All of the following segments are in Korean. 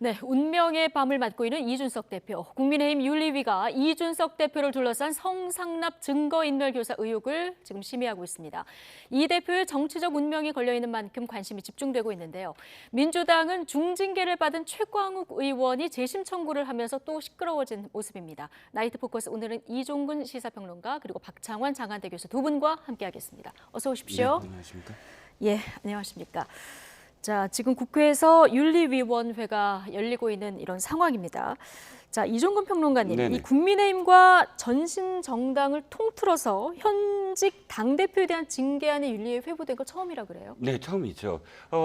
네, 운명의 밤을 맞고 있는 이준석 대표. 국민의힘 윤리위가 이준석 대표를 둘러싼 성상납 증거인멸 교사 의혹을 지금 심의하고 있습니다. 이 대표의 정치적 운명이 걸려있는 만큼 관심이 집중되고 있는데요. 민주당은 중징계를 받은 최광욱 의원이 재심 청구를 하면서 또 시끄러워진 모습입니다. 나이트 포커스 오늘은 이종근 시사평론가 그리고 박창환 장한대 교수 두 분과 함께하겠습니다. 어서 오십시오. 네, 안녕하십니까? 예, 안녕하십니까? 자, 지금 국회에서 윤리위원회가 열리고 있는 이런 상황입니다. 자, 이종근 평론가님, 네네. 이 국민의힘과 전신 정당을 통틀어서 현직 당대표에 대한 징계안이 윤리위에 회부된 거 처음이라 그래요? 네, 처음이죠.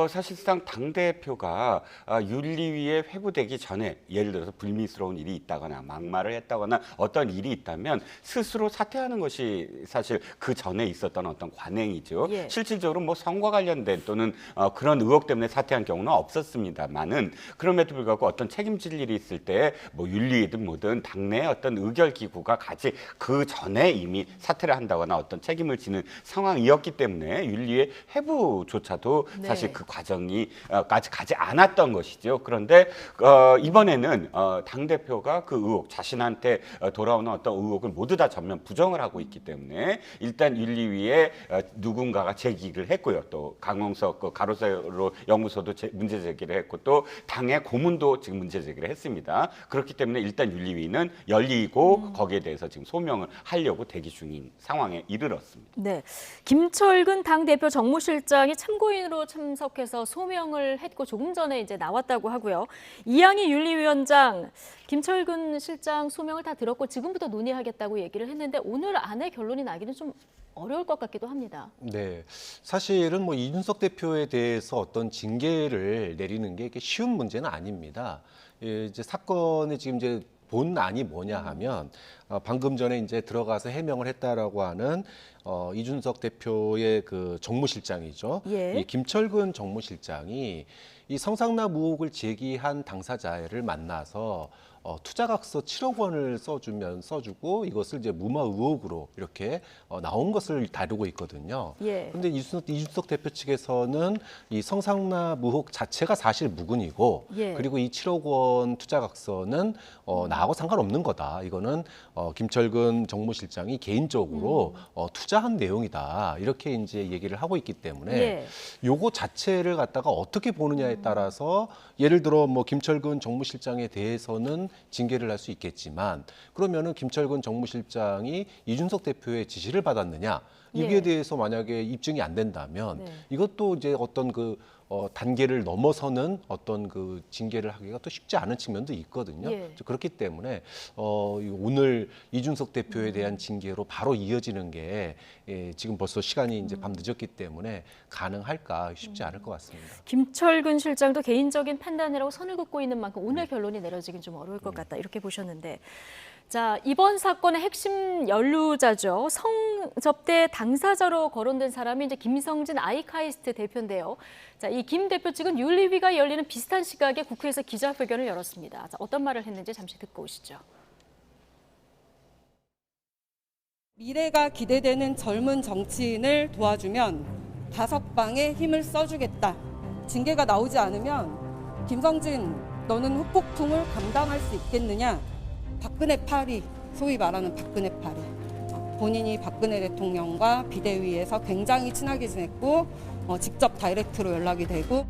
사실상 당대표가 윤리위에 회부되기 전에 예를 들어서 불미스러운 일이 있다거나 막말을 했다거나 어떤 일이 있다면 스스로 사퇴하는 것이 사실 그 전에 있었던 어떤 관행이죠. 예. 실질적으로 뭐 선거와 관련된 또는 그런 의혹 때문에 사퇴한 경우는 없었습니다만은 그럼에도 불구하고 어떤 책임질 일이 있을 때 뭐 윤리위든 뭐든 당내 어떤 의결 기구가 같이 그 전에 이미 사퇴를 한다거나 어떤 책임을 지는 상황이었기 때문에 윤리의 회부조차도 네. 사실 그 과정이 까지 가지 않았던 것이죠. 그런데 이번에는 당 대표가 그 의혹, 자신한테 돌아오는 어떤 의혹을 모두 다 전면 부정을 하고 있기 때문에 일단 윤리위에 누군가가 제기를 했고요. 또 강홍석 그 가로세로 연구소도 문제 제기를 했고 또 당의 고문도 지금 문제 제기를 했습니다. 그렇기 때문에 일단 윤리위는 열리고 거기에 대해서 지금 소명을 하려고 대기 중인 상황에 이르렀습니다. 네, 김철근 당대표 정무실장이 참고인으로 참석해서 소명을 했고 조금 전에 이제 나왔다고 하고요. 이양희 윤리위원장, 김철근 실장 소명을 다 들었고 지금부터 논의하겠다고 얘기를 했는데 오늘 안에 결론이 나기는 좀 어려울 것 같기도 합니다. 네, 사실은 뭐 이준석 대표에 대해서 어떤 징계를 내리는 게 이렇게 쉬운 문제는 아닙니다. 예, 이제 사건의 지금 이제 본안이 뭐냐 하면 방금 전에 이제 들어가서 해명을 했다라고 하는 이준석 대표의 그 정무실장이죠. 예. 이 김철근 정무실장이 이 성상납 의혹을 제기한 당사자를 만나서 투자각서 7억 원을 써주고 이것을 이제 무마 의혹으로 이렇게 나온 것을 다루고 있거든요. 예. 그런데 이준석 대표 측에서는 이 성상납 의혹 자체가 사실 무근이고 예. 그리고 이 7억 원 투자각서는 나하고 상관없는 거다. 이거는 김철근 정무실장이 개인적으로 투자한 내용이다. 이렇게 이제 얘기를 하고 있기 때문에 예. 요거 자체를 갖다가 어떻게 보느냐에 따라서 예를 들어 뭐 김철근 정무실장에 대해서는 징계를 할 수 있겠지만 그러면은 김철근 정무실장이 이준석 대표의 지시를 받았느냐 이게 예. 대해서 만약에 입증이 안 된다면 네. 이것도 이제 어떤 그 단계를 넘어서는 어떤 그 징계를 하기가 또 쉽지 않은 측면도 있거든요. 예. 그렇기 때문에 오늘 이준석 대표에 대한 징계로 바로 이어지는 게 지금 벌써 시간이 이제 밤 늦었기 때문에 가능할까 쉽지 않을 것 같습니다. 김철근 실장도 개인적인 판단이라고 선을 긋고 있는 만큼 오늘 결론이 내려지긴 좀 어려울 것 같다 이렇게 보셨는데 자 이번 사건의 핵심 연루자죠. 성접대 당사자로 거론된 사람이 이제 김성진 아이카이스트 대표인데요. 자, 이 김 대표 측은 윤리위가 열리는 비슷한 시각에 국회에서 기자회견을 열었습니다. 자, 어떤 말을 했는지 잠시 듣고 오시죠. 미래가 기대되는 젊은 정치인을 도와주면 5방에 힘을 써주겠다. 징계가 나오지 않으면 김성진 너는 후폭풍을 감당할 수 있겠느냐. 박근혜 파리, 소위 말하는 박근혜 파리. 본인이 박근혜 대통령과 비대위에서 굉장히 친하게 지냈고 직접 다이렉트로 연락이 되고.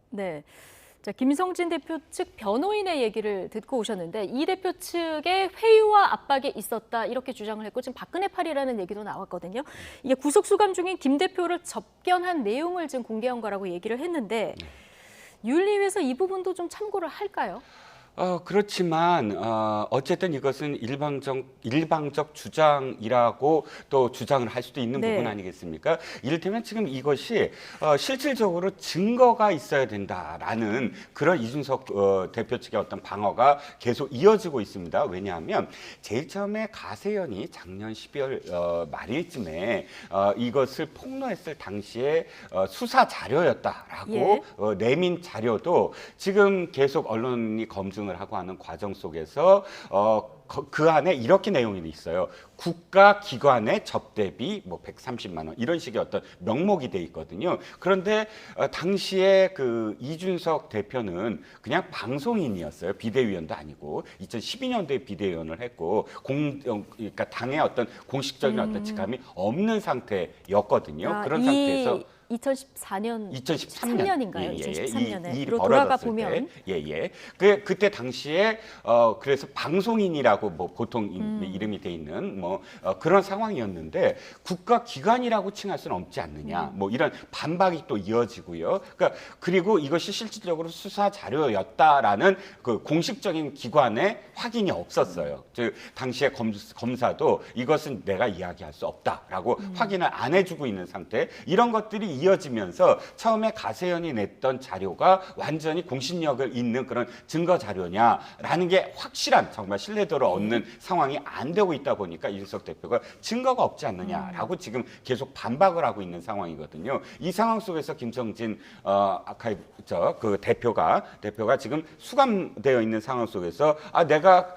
네. 자, 김성진 대표 측 변호인의 얘기를 듣고 오셨는데 이 대표 측의 회유와 압박이 있었다 이렇게 주장을 했고 지금 박근혜 팔이라는 얘기도 나왔거든요. 이게 구속 수감 중인 김 대표를 접견한 내용을 지금 공개한 거라고 얘기를 했는데 윤리위에서 이 부분도 좀 참고를 할까요? 그렇지만 어쨌든 이것은 일방적 주장이라고 또 주장을 할 수도 있는 네. 부분 아니겠습니까? 이를테면 지금 이것이 실질적으로 증거가 있어야 된다라는 그런 이준석 대표 측의 어떤 방어가 계속 이어지고 있습니다. 왜냐하면 제일 처음에 가세연이 작년 12월 말일쯤에 이것을 폭로했을 당시에 수사 자료였다라고 예. 내민 자료도 지금 계속 언론이 검증 검증을 하고 하는 과정 속에서 그 안에 이렇게 내용이 있어요. 국가기관의 접대비 뭐 130만 원 이런 식의 어떤 명목이 돼 있거든요. 그런데 당시에 그 이준석 대표는 그냥 방송인이었어요. 비대위원도 아니고 2012년도에 비대위원을 했고 그러니까 당의 어떤 공식적인 어떤 직함이 없는 상태였거든요. 그런 상태에서 2013년인가요? 예, 2013년에 이 일이 돌아가 벌어졌을 보면 때, 그때 당시에 그래서 방송인이라고 뭐 보통 이름이 돼 있는 뭐 그런 상황이었는데 국가기관이라고 칭할 수는 없지 않느냐, 뭐 이런 반박이 또 이어지고요. 그러니까 그리고 이것이 실질적으로 수사 자료였다라는 그 공식적인 기관의 확인이 없었어요. 즉 당시에 검사도 이것은 내가 이야기할 수 없다라고 확인을 안 해주고 있는 상태. 이런 것들이 이어지면서 처음에 가세연이 냈던 자료가 완전히 공신력을 잇는 그런 증거 자료냐라는 게 확실한 정말 신뢰도를 얻는 상황이 안 되고 있다 보니까 이준석 대표가 증거가 없지 않느냐라고 지금 계속 반박을 하고 있는 상황이거든요. 이 상황 속에서 김성진 그 대표가 지금 수감되어 있는 상황 속에서 내가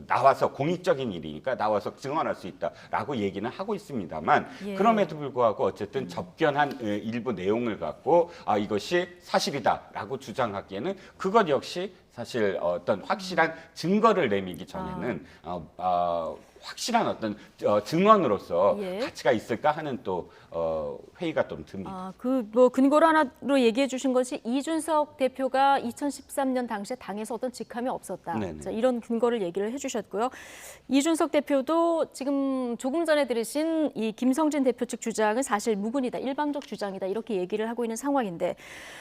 나와서 공익적인 일이니까 나와서 증언할 수 있다라고 얘기는 하고 있습니다만 그럼에도 불구하고 어쨌든 접견한 일부 내용을 갖고 이것이 사실이다라고 주장하기에는 그것 역시 사실 어떤 확실한 증거를 내밀기 전에는 확실한 어떤 증언으로서 가치가 있을까 하는 또 회의가 좀 듭니다. 그 뭐 근거로 하나로 얘기해 주신 것이 이준석 대표가 2013년 당시에 당에서 어떤 직함이 없었다. 자, 이런 근거를 얘기를 해주셨고요. 이준석 대표도 지금 조금 전에 들으신 이 김성진 대표 측 주장은 사실 무근이다, 일방적 주장이다 이렇게 얘기를 하고 있는 상황인데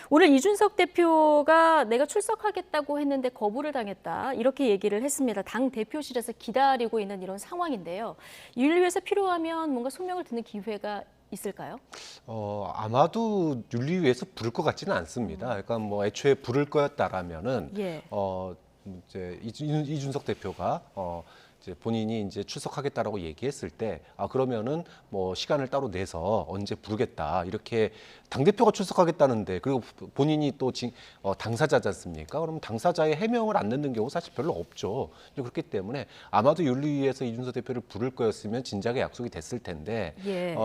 오늘 이준석 대표가 내가 출석하겠다고 했는데 거부를 당했다 이렇게 얘기를 했습니다. 당 대표실에서 기다리고 있는 이런 상황인데요. 윤리위에서 필요하면 뭔가 소명을 듣는 기회가 있을까요? 아마도 윤리위에서 부를 것 같지는 않습니다. 그러니까 뭐 애초에 부를 거였다라면은 이제 이준석 대표가 이제 본인이 이제 출석하겠다라고 얘기했을 때 그러면은 뭐 시간을 따로 내서 언제 부르겠다 이렇게 당 대표가 출석하겠다는데 그리고 본인이 또 당사자지 않습니까? 그럼 당사자의 해명을 안 넣는 경우 사실 별로 없죠. 그렇기 때문에 아마도 윤리위에서 이준석 대표를 부를 거였으면 진작에 약속이 됐을 텐데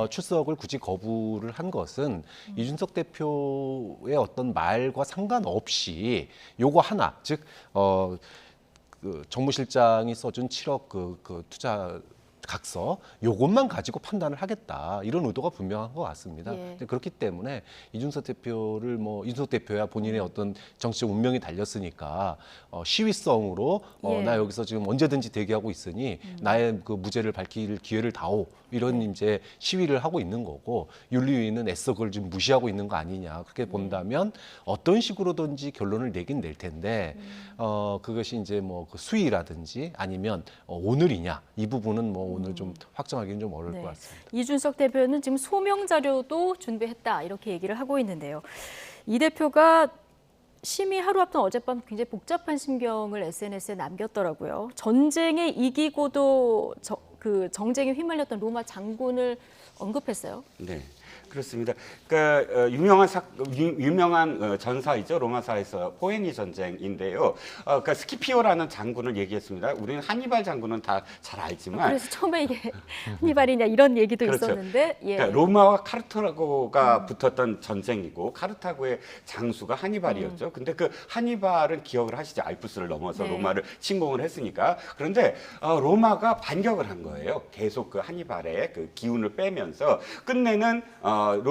출석을 굳이 거부를 한 것은 이준석 대표의 어떤 말과 상관없이 요거 하나 즉 그 정무실장이 써준 7억 그 투자 각서 요것만 가지고 판단을 하겠다 이런 의도가 분명한 것 같습니다. 그렇기 때문에 이준석 대표야 본인의 어떤 정치적 운명이 달렸으니까 시위성으로 나 여기서 지금 언제든지 대기하고 있으니 나의 그 무죄를 밝힐 기회를 다오 이런 이제 시위를 하고 있는 거고 윤리위는 애써 그걸 좀 무시하고 있는 거 아니냐 그렇게 본다면 어떤 식으로든지 결론을 내긴 낼 텐데 그것이 이제 뭐 그 수위라든지 아니면 오늘이냐 이 부분은 뭐 오늘 좀 확정하기는 좀 어려울 것 같습니다. 이준석 대표는 지금 소명 자료도 준비했다 이렇게 얘기를 하고 있는데요. 이 대표가 심의 하루 앞둔 어젯밤 굉장히 복잡한 심경을 SNS에 남겼더라고요. 전쟁에 이기고도 그 정쟁에 휘말렸던 로마 장군을 언급했어요. 네. 그렇습니다. 그러니까 유명한 전사이죠. 로마사에서 포에니 전쟁인데요. 그러니까 스키피오라는 장군을 얘기했습니다. 우리는 한니발 장군은 다 잘 알지만 그래서 처음에 이게 한니발이냐 이런 얘기도 그렇죠. 있었는데 그러니까 로마와 카르타고가 붙었던 전쟁이고 카르타고의 장수가 한니발이었죠. 근데 그 한니발은 기억을 하시죠. 알프스를 넘어서 로마를 침공을 했으니까. 그런데 로마가 반격을 한 거예요. 계속 그 한니발의 그 기운을 빼면서 끝내는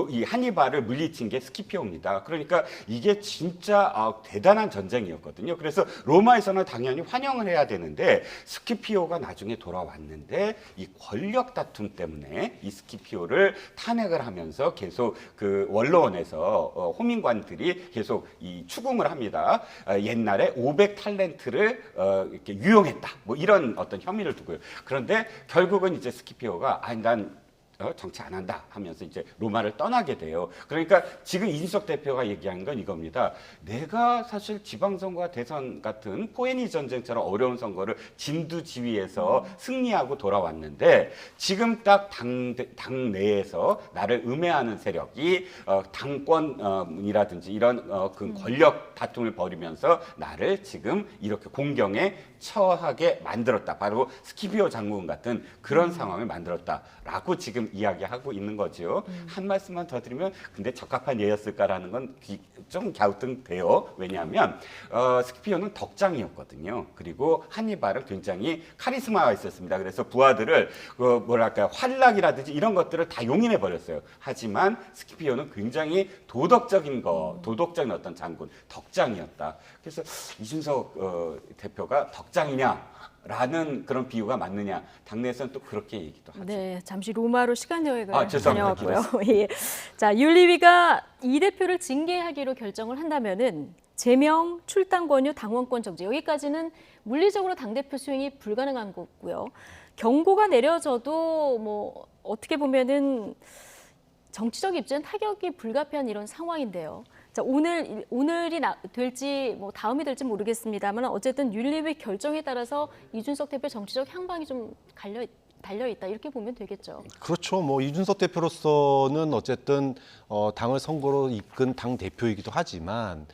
이 한니발을 물리친 게 스키피오입니다. 그러니까 이게 진짜 대단한 전쟁이었거든요. 그래서 로마에서는 당연히 환영을 해야 되는데 스키피오가 나중에 돌아왔는데 이 권력 다툼 때문에 이 스키피오를 탄핵을 하면서 계속 그 원로원에서 호민관들이 계속 이 추궁을 합니다. 옛날에 500탈렌트를 이렇게 유용했다. 뭐 이런 어떤 혐의를 두고요. 그런데 결국은 이제 스키피오가 난 정치 안 한다 하면서 이제 로마를 떠나게 돼요. 그러니까 지금 이준석 대표가 얘기한 건 이겁니다. 내가 사실 지방선거와 대선 같은 포에니 전쟁처럼 어려운 선거를 진두지휘해서 승리하고 돌아왔는데 지금 딱 당 내에서 나를 음해하는 세력이 당권이라든지 이런 그 권력 다툼을 벌이면서 나를 지금 이렇게 공경에 처하게 만들었다. 바로 스키비오 장군 같은 그런 상황을 만들었다라고 지금 이야기하고 있는 거죠. 한 말씀만 더 드리면 근데 적합한 예였을까라는 건 좀 갸우뚱돼요. 왜냐하면 스키피오는 덕장이었거든요. 그리고 한니발은 굉장히 카리스마가 있었습니다. 그래서 부하들을 뭐랄까 활락이라든지 이런 것들을 다 용인해 버렸어요. 하지만 스키피오는 굉장히 도덕적인 어떤 장군, 덕장이었다. 그래서 이준석 대표가 덕장이냐? 라는 그런 비유가 맞느냐? 당내에서는 또 그렇게 얘기도 하죠. 네, 잠시 로마로 시간 여행을 죄송합니다. 다녀왔고요. 예. 자, 윤리위가 이 대표를 징계하기로 결정을 한다면은 제명, 출당 권유, 당원권 정지 여기까지는 물리적으로 당 대표 수행이 불가능한 거고요. 경고가 내려져도 뭐 어떻게 보면은 정치적 입지는 타격이 불가피한 이런 상황인데요. 자, 오늘이 될지 뭐 다음이 될지 모르겠습니다만 어쨌든 윤리위 결정에 따라서 이준석 대표 정치적 향방이 좀 달려 있다 이렇게 보면 되겠죠. 그렇죠. 뭐 이준석 대표로서는 어쨌든 당을 선거로 이끈 당 대표이기도 하지만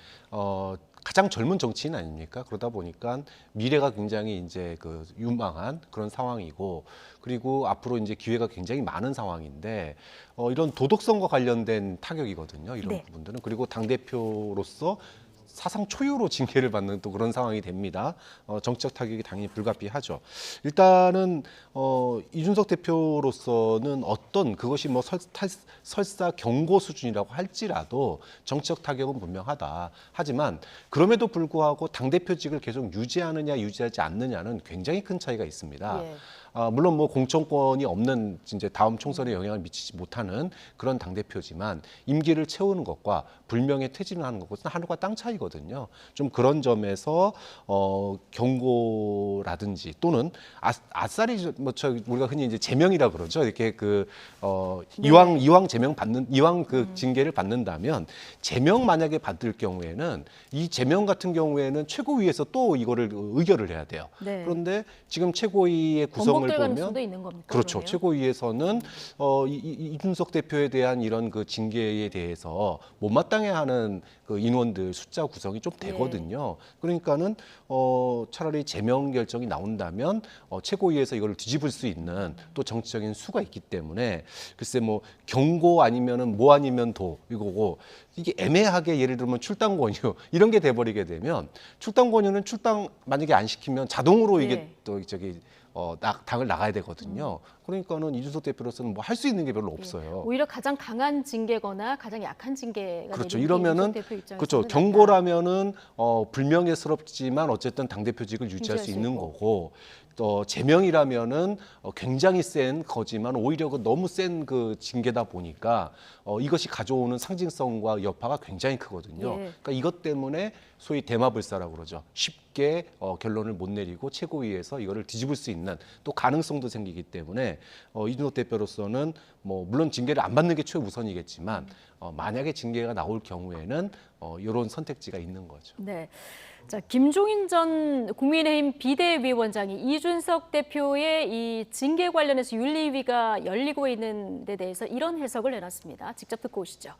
가장 젊은 정치인 아닙니까? 그러다 보니까 미래가 굉장히 이제 그 유망한 그런 상황이고 그리고 앞으로 이제 기회가 굉장히 많은 상황인데 이런 도덕성과 관련된 타격이거든요. 이런 네. 부분들은 그리고 당 대표로서 사상 초유로 징계를 받는 또 그런 상황이 됩니다. 정치적 타격이 당연히 불가피하죠. 일단은 이준석 대표로서는 어떤 그것이 뭐 설사 경고 수준이라고 할지라도 정치적 타격은 분명하다. 하지만 그럼에도 불구하고 당대표직을 계속 유지하느냐 유지하지 않느냐는 굉장히 큰 차이가 있습니다. 예. 물론 뭐 공천권이 없는 이제 다음 총선에 영향을 미치지 못하는 그런 당대표지만 임기를 채우는 것과 불명예 퇴진을 하는 것은 하늘과 땅 차이거든요. 좀 그런 점에서 경고라든지 또는 아싸리 뭐 우리가 흔히 이제 제명이라 그러죠. 이렇게 이왕 제명 받는 이왕 징계를 받는다면 제명 만약에 받을 경우에는 이 제명 같은 경우에는 최고위에서 또 이거를 의결을 해야 돼요. 네. 그런데 지금 최고위의 구성을 번복될 보면 가능성도 있는 겁니까? 그렇죠. 그러면? 최고위에서는 이준석 대표에 대한 이런 그 징계에 대해서 못마땅해하는 그 인원들 숫자 구성이 좀 되거든요. 그러니까는 차라리 제명 결정이 나온다면 최고위에서 이걸 뒤집을 수 있는 또 정치적인 수가 있기 때문에 글쎄 뭐 경고 아니면은 뭐 아니면 도 이거고 이게 애매하게 예를 들면 출당 권유 이런 게 돼버리게 되면 출당 권유는 출당 만약에 안 시키면 자동으로 이게 네. 또 당을 나가야 되거든요. 그러니까는 이준석 대표로서는 뭐 할 수 있는 게 별로 없어요. 오히려 가장 강한 징계거나 가장 약한 징계가 그렇죠. 내리는 이러면은 이준석 대표 입장에서는 그렇죠. 낫다. 경고라면은 불명예스럽지만 어쨌든 당 대표직을 유지할 수 있는 거고 또 제명이라면은 굉장히 센 거지만 오히려 너무 센 그 징계다 보니까 이것이 가져오는 상징성과 여파가 굉장히 크거든요. 예. 그러니까 이것 때문에 소위 대마불사라고 그러죠. 쉽게 결론을 못 내리고 최고위에서 이거를 뒤집을 수 있는 또 가능성도 생기기 때문에 이준석 대표로서는 뭐 물론 징계를 안 받는 게 최우선이겠지만 만약에 징계가 나올 경우에는 이런 선택지가 있는 거죠. 네. 자, 김종인 전 국민의힘 비대위원장이 이준석 대표의 이 징계 관련해서 윤리위가 열리고 있는 데 대해서 이런 해석을 내놨습니다. 직접 듣고 오시죠.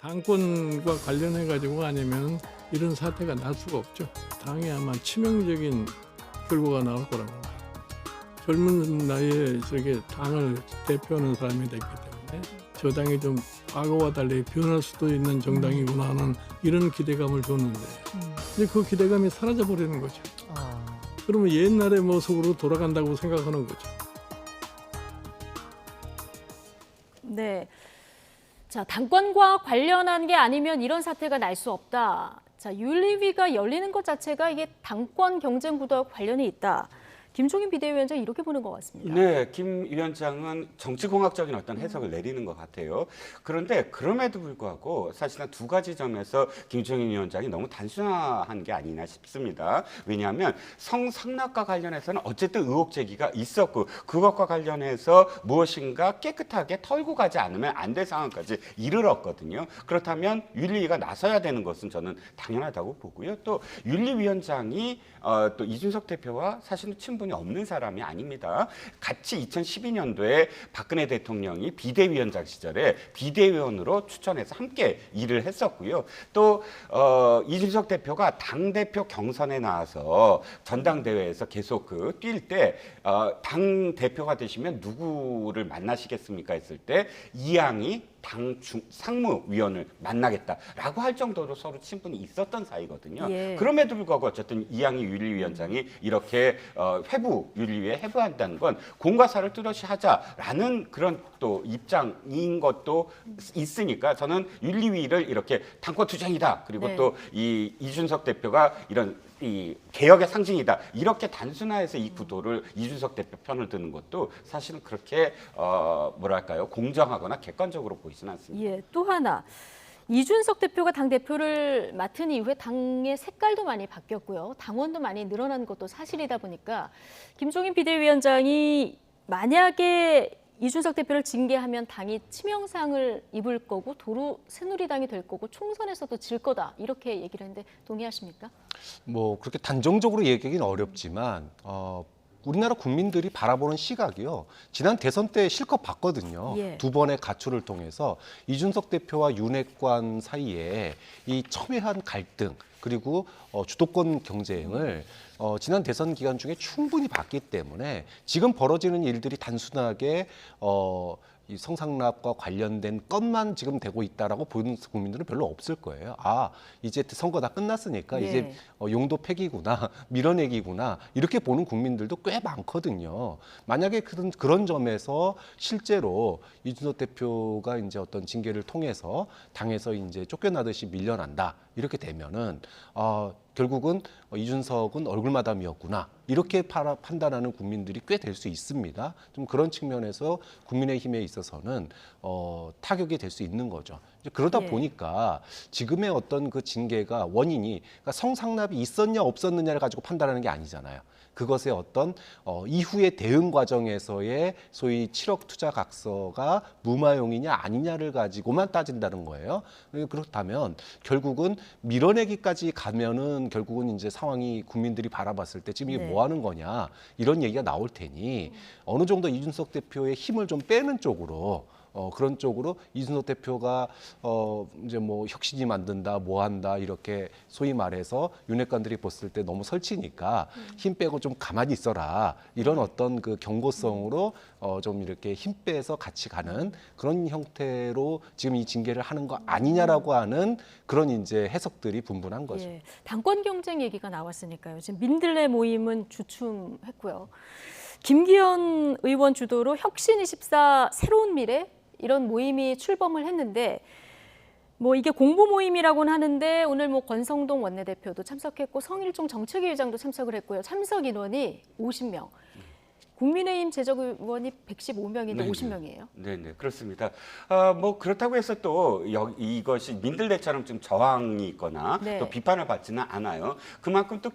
당권과 관련해 가지고 아니면 이런 사태가 날 수가 없죠. 당에 아마 치명적인 결과가 나올 거라고 봅니다. 젊은 나이에 저게 당을 대표하는 사람이 됐기 때문에 저 당이 좀 과거와 달리 변할 수도 있는 정당이구나 하는 이런 기대감을 줬는데 근데 그 기대감이 사라져 버리는 거죠. 그러면 옛날의 모습으로 돌아간다고 생각하는 거죠. 네. 자, 당권과 관련한 게 아니면 이런 사태가 날 수 없다. 자, 윤리위가 열리는 것 자체가 이게 당권 경쟁 구도와 관련이 있다. 김종인 비대위원장이 이렇게 보는 것 같습니다. 네, 김 위원장은 정치공학적인 어떤 해석을 내리는 것 같아요. 그런데 그럼에도 불구하고 사실은 두 가지 점에서 김종인 위원장이 너무 단순화한 게 아니냐 싶습니다. 왜냐하면 성상납과 관련해서는 어쨌든 의혹 제기가 있었고 그것과 관련해서 무엇인가 깨끗하게 털고 가지 않으면 안 될 상황까지 이르렀거든요. 그렇다면 윤리위가 나서야 되는 것은 저는 당연하다고 보고요. 또 윤리위원장이 또 이준석 대표와 사실은 친분이 없는 사람이 아닙니다. 같이 2012년도에 박근혜 대통령이 비대위원장 시절에 비대위원으로 추천해서 함께 일을 했었고요. 또 이준석 대표가 당대표 경선에 나와서 전당대회에서 계속 뛸 때 당대표가 되시면 누구를 만나시겠습니까 했을 때 이양이 상무위원을 만나겠다라고 할 정도로 서로 친분이 있었던 사이거든요. 예. 그럼에도 불구하고 어쨌든 이양희 윤리위원장이 이렇게 회부 윤리위에 회부한다는 건 공과 사를 뚜렷이 하자라는 그런 또 입장인 것도 있으니까 저는 윤리위를 이렇게 당권투쟁이다 그리고 네. 또 이준석 대표가 이런 이 개혁의 상징이다 이렇게 단순화해서 이 구도를 이준석 대표 편을 드는 것도 사실은 그렇게 뭐랄까요 공정하거나 객관적으로 보이지는 않습니다. 예, 또 하나. 이준석 대표가 당대표를 맡은 이후에 당의 색깔도 많이 바뀌었고요. 당원도 많이 늘어난 것도 사실이다 보니까 김종인 비대위원장이 만약에 이준석 대표를 징계하면 당이 치명상을 입을 거고 도로 새누리당이 될 거고 총선에서도 질 거다 이렇게 얘기를 했는데 동의하십니까? 뭐 그렇게 단정적으로 얘기하기는 어렵지만 우리나라 국민들이 바라보는 시각이요. 지난 대선 때 실컷 봤거든요. 예. 두 번의 가출을 통해서 이준석 대표와 윤핵관 사이에 이 첨예한 갈등 그리고 주도권 경쟁을 지난 대선 기간 중에 충분히 봤기 때문에 지금 벌어지는 일들이 단순하게 이 성상납과 관련된 것만 지금 되고 있다라고 보는 국민들은 별로 없을 거예요. 아, 이제 선거 다 끝났으니까 네. 이제 용도 폐기구나, 밀어내기구나 이렇게 보는 국민들도 꽤 많거든요. 만약에 그런 점에서 실제로 이준석 대표가 이제 어떤 징계를 통해서 당에서 이제 쫓겨나듯이 밀려난다 이렇게 되면은 결국은 이준석은 얼굴마담이었구나 이렇게 판단하는 국민들이 꽤 될 수 있습니다. 좀 그런 측면에서 국민의힘에 있어서는 타격이 될 수 있는 거죠. 이제 그러다 예. 보니까 지금의 어떤 그 징계가 원인이 그러니까 성상납이 있었냐 없었느냐를 가지고 판단하는 게 아니잖아요. 그것의 어떤 이후의 대응 과정에서의 소위 7억 투자 각서가 무마용이냐 아니냐를 가지고만 따진다는 거예요. 그렇다면 결국은 밀어내기까지 가면은 결국은 이제 상황이 국민들이 바라봤을 때 지금 이게 네. 뭐 하는 거냐 이런 얘기가 나올 테니 어느 정도 이준석 대표의 힘을 좀 빼는 쪽으로 그런 쪽으로 이준석 대표가 이제 뭐 혁신이 만든다, 뭐 한다 이렇게 소위 말해서 윤핵관들이 봤을 때 너무 설치니까 힘 빼고 좀 가만히 있어라 이런 어떤 그 경고성으로 좀 이렇게 힘 빼서 같이 가는 그런 형태로 지금 이 징계를 하는 거 아니냐라고 하는 그런 이제 해석들이 분분한 거죠. 예, 당권 경쟁 얘기가 나왔으니까요. 지금 민들레 모임은 주춤했고요. 김기현 의원 주도로 혁신24 새로운 미래 이런 모임이 출범을 했는데 뭐 이게 공부 모임이라고는 하는데 오늘 뭐 권성동 원내대표도 참석했고 성일종 정책위 의장도 참석을 했고요. 참석 인원이 50명. 국민의힘 재적 의원이 115명인데 네네. 50명이에요. 네네 그렇습니다. 뭐 그렇다고 해서 또 이것이 민들레처럼 좀 저항이 있거나 네. 또 비판을 받지는 않아요. 그만큼 또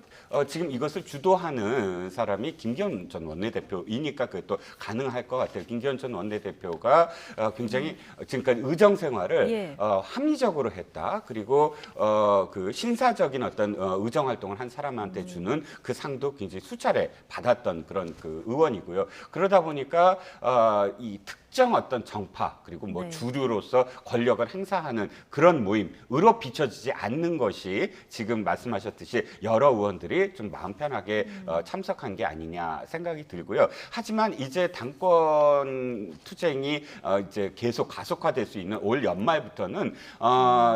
지금 이것을 주도하는 사람이 김기현 전 원내대표이니까 그게 또 가능할 것 같아요. 김기현 전 원내대표가 굉장히 지금까지 의정 생활을 예. 합리적으로 했다. 그리고 그 신사적인 어떤 의정 활동을 한 사람한테 주는 그 상도 굉장히 수차례 받았던 그런 그 의원. 이고요. 그러다 보니까 이 특정 어떤 정파 그리고 뭐 네. 주류로서 권력을 행사하는 그런 모임으로 비춰지지 않는 것이 지금 말씀하셨듯이 여러 의원들이 좀 마음 편하게 참석한 게 아니냐 생각이 들고요. 하지만 이제 당권 투쟁이 이제 계속 가속화될 수 있는 올 연말부터는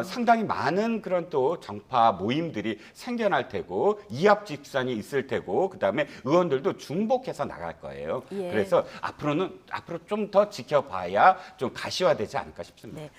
상당히 많은 그런 또 정파 모임들이 생겨날 테고 이합집산이 있을 테고 그다음에 의원들도 중복해서 나갈 거예요. 예. 그래서 앞으로 좀 더 지켜봐야 좀 가시화되지 않을까 싶습니다. 네.